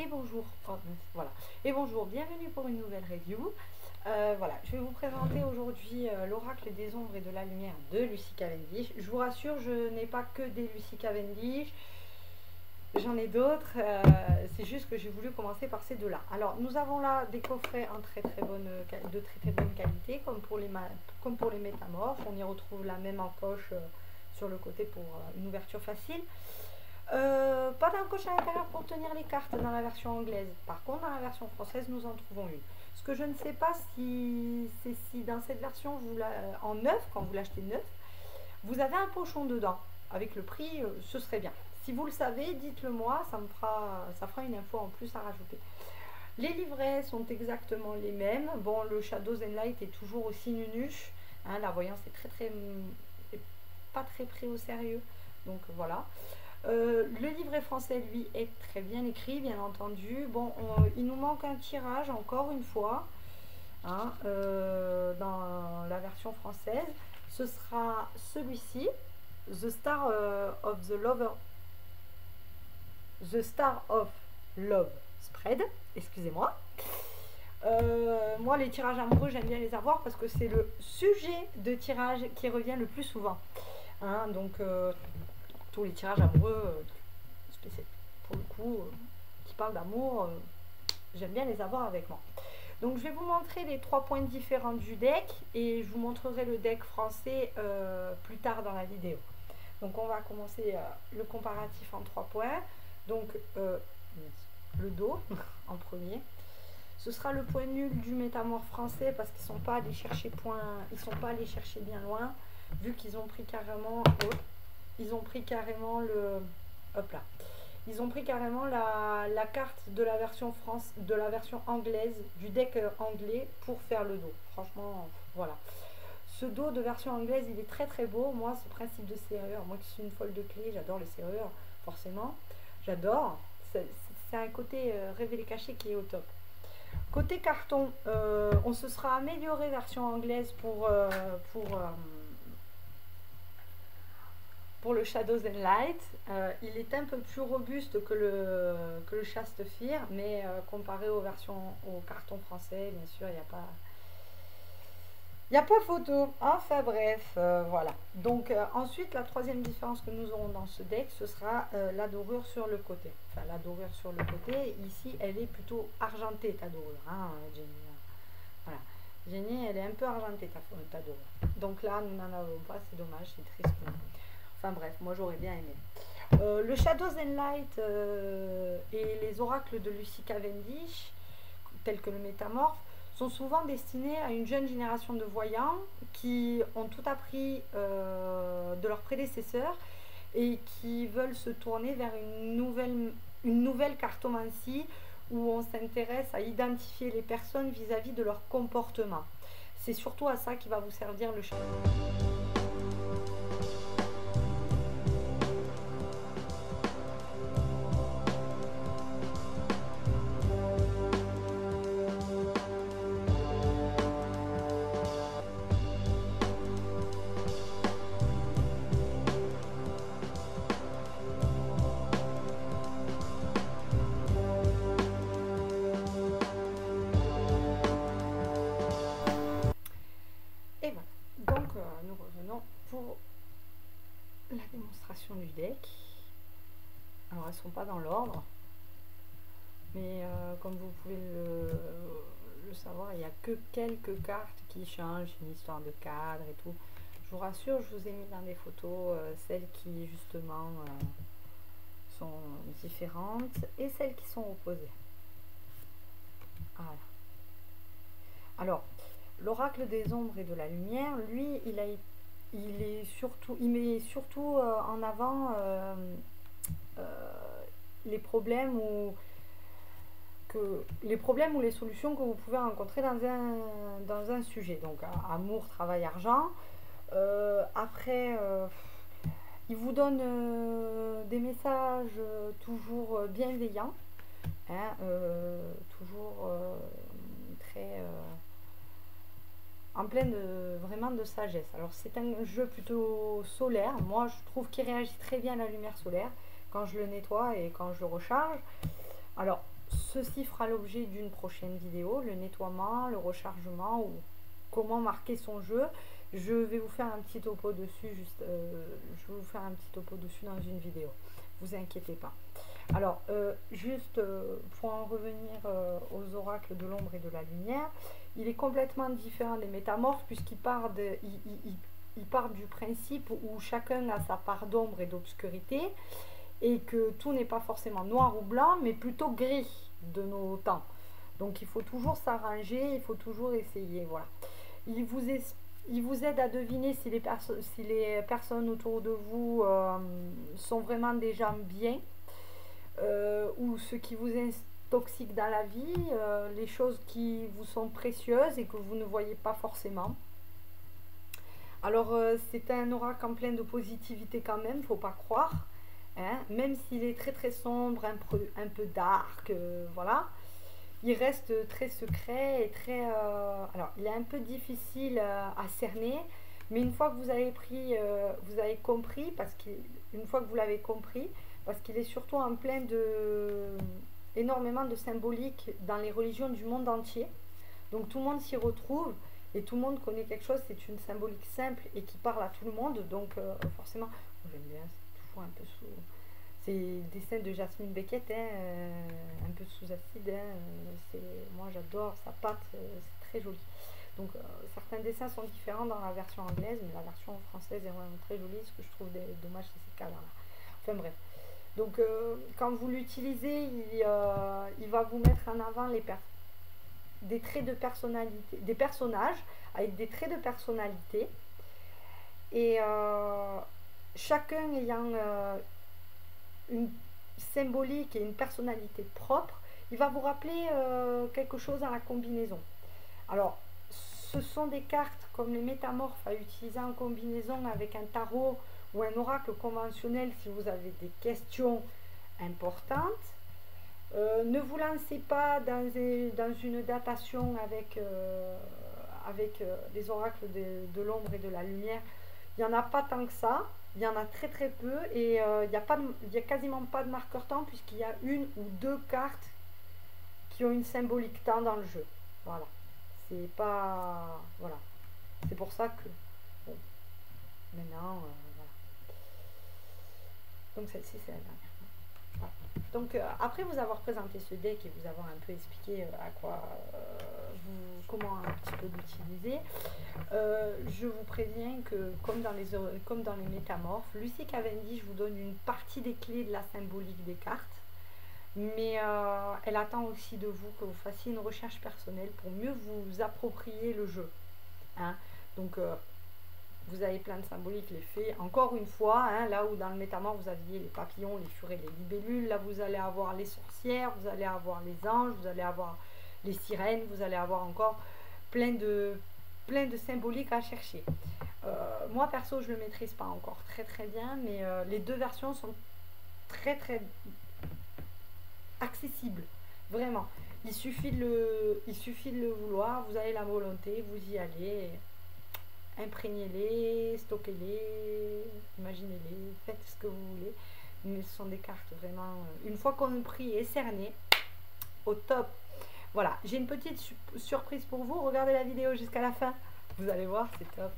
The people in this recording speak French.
Et bonjour, voilà. Et bonjour, bienvenue pour une nouvelle review. Voilà, je vais vous présenter aujourd'hui l'oracle des ombres et de la lumière de Lucy Cavendish. Je vous rassure, je n'ai pas que des Lucy Cavendish, j'en ai d'autres. C'est juste que j'ai voulu commencer par ces deux-là. Alors, nous avons là des coffrets de très très bonne qualité, comme pour les métamorphes. On y retrouve la même encoche sur le côté pour une ouverture facile. Pas d'encoche à l'intérieur pour tenir les cartes dans la version anglaise. Par contre, dans la version française, nous en trouvons une. Ce que je ne sais pas, c'est si dans cette version, en neuf, quand vous l'achetez neuf, vous avez un pochon dedans. Avec le prix, ce serait bien. Si vous le savez, dites-le moi, ça fera une info en plus à rajouter. Les livrets sont exactement les mêmes. Bon, le Shadows and Light est toujours aussi nunuche. Hein, la voyance est pas très pris au sérieux. Donc voilà. Le livret français, lui, est très bien écrit, bien entendu. Bon, il nous manque un tirage, encore une fois, hein, dans la version française. Ce sera celui-ci, The Star of Love Spread, excusez-moi. Moi, les tirages amoureux, j'aime bien les avoir parce que c'est le sujet de tirage qui revient le plus souvent. Hein, donc... tous les tirages amoureux, pour le coup, qui parlent d'amour, j'aime bien les avoir avec moi. Donc je vais vous montrer les 3 points différents du deck et je vous montrerai le deck français plus tard dans la vidéo. Donc on va commencer le comparatif en 3 points. Donc le dos en premier. Ce sera le point nul du métamorphe français parce qu'ils sont pas allés chercher bien loin, vu qu'ils ont pris carrément... Ils ont pris carrément la carte de la version anglaise, du deck anglais pour faire le dos. Franchement, voilà. Ce dos de version anglaise, il est très très beau. Moi, ce principe de serrure, moi qui suis une folle de clés, j'adore les serrures, forcément. J'adore. C'est un côté révélé caché qui est au top. Côté carton, on se sera amélioré version anglaise pour le Shadows and Light. Il est un peu plus robuste que le Chaste-Fear, mais comparé au carton français, bien sûr, il n'y a pas photo. Enfin bref, voilà. Donc ensuite, la troisième différence que nous aurons dans ce deck, ce sera la dorure sur le côté. Enfin, la dorure sur le côté, ici, elle est plutôt argentée, ta dorure, hein, Jenny. Voilà. Jenny, elle est un peu argentée, ta dorure. Donc là, nous n'en avons pas, c'est dommage, c'est triste. Enfin bref, moi j'aurais bien aimé. Le Shadows and Light et les oracles de Lucy Cavendish, tels que le métamorphe, sont souvent destinés à une jeune génération de voyants qui ont tout appris de leurs prédécesseurs et qui veulent se tourner vers une nouvelle cartomancie où on s'intéresse à identifier les personnes vis-à-vis de leur comportement. C'est surtout à ça qui va vous servir le Shadows. Et voilà, donc nous revenons pour la démonstration du deck. Alors elles ne sont pas dans l'ordre, mais comme vous pouvez le savoir, il n'y a que quelques cartes qui changent, une histoire de cadre et tout. Je vous rassure, je vous ai mis dans des photos celles qui justement sont différentes et celles qui sont opposées. Voilà. Alors, l'oracle des ombres et de la lumière, lui, il met surtout en avant les problèmes ou les solutions que vous pouvez rencontrer dans un sujet. Donc, amour, travail, argent. Après, il vous donne des messages toujours bienveillants, hein, toujours très... en pleine vraiment de sagesse. Alors c'est un jeu plutôt solaire. Moi je trouve qu'il réagit très bien à la lumière solaire quand je le nettoie et quand je le recharge. Alors ceci fera l'objet d'une prochaine vidéo, le nettoiement, le rechargement ou comment marquer son jeu. Je vais vous faire un petit topo dessus, je vais vous faire un petit topo dessus dans une vidéo. Vous inquiétez pas. Alors, juste pour en revenir aux oracles de l'ombre et de la lumière, il est complètement différent des métamorphes puisqu'il part, il part du principe où chacun a sa part d'ombre et d'obscurité et que tout n'est pas forcément noir ou blanc, mais plutôt gris de nos temps. Donc, il faut toujours s'arranger, il faut toujours essayer. Voilà. Il vous aide à deviner si les personnes autour de vous sont vraiment des gens bien ou ce qui vous intoxique dans la vie, les choses qui vous sont précieuses et que vous ne voyez pas forcément. Alors c'est un oracle en plein de positivité quand même, faut pas croire, hein, même s'il est très très sombre, un peu dark, voilà. Il reste très secret et très... alors, il est un peu difficile à cerner, mais une fois que vous avez compris, une fois que vous l'avez compris, parce qu'il est surtout en plein énormément de symbolique dans les religions du monde entier. Donc tout le monde s'y retrouve et tout le monde connaît quelque chose, c'est une symbolique simple et qui parle à tout le monde, donc forcément, j'aime bien, c'est toujours un peu sous... C'est le dessin de Jasmine Beckett, hein, un peu sous acide. Hein, moi j'adore sa patte, c'est très joli. Donc certains dessins sont différents dans la version anglaise, mais la version française est vraiment très jolie. Ce que je trouve dommage, c'est ces cadres-là. Enfin bref. Donc quand vous l'utilisez, il va vous mettre en avant des traits de personnalité, des personnages avec des traits de personnalité. Et chacun ayant... une symbolique et une personnalité propre, il va vous rappeler quelque chose à la combinaison. Alors, ce sont des cartes comme les métamorphes à utiliser en combinaison avec un tarot ou un oracle conventionnel si vous avez des questions importantes. Ne vous lancez pas dans une datation avec les oracles de l'ombre et de la lumière. Il n'y en a pas tant que ça. Il y en a très très peu et il n'y a quasiment pas de marqueur temps puisqu'il y a une ou deux cartes qui ont une symbolique temps dans le jeu. Voilà. C'est pas... Voilà. C'est pour ça que... Bon. Maintenant, voilà. Donc celle-ci, c'est la dernière. Voilà. Donc après vous avoir présenté ce deck et vous avoir un peu expliqué comment un petit peu l'utiliser, je vous préviens que comme dans les métamorphes, Lucy Cavendish vous donne une partie des clés de la symbolique des cartes, mais elle attend aussi de vous que vous fassiez une recherche personnelle pour mieux vous approprier le jeu, hein. Donc vous avez plein de symboliques, les fées, encore une fois, hein, là où dans le métamorphe vous aviez les papillons, les furets, les libellules, là vous allez avoir les sorcières, vous allez avoir les anges, vous allez avoir les sirènes, vous allez avoir encore plein de symboliques à chercher. Moi perso je ne le maîtrise pas encore très très bien, mais les deux versions sont très très accessibles, vraiment. Il suffit de le vouloir, vous avez la volonté, vous y allez, imprégnez-les, stockez-les, imaginez-les, faites ce que vous voulez, mais ce sont des cartes vraiment, une fois qu'on a pris et cerné, au top. Voilà, j'ai une petite surprise pour vous, regardez la vidéo jusqu'à la fin, vous allez voir, c'est top.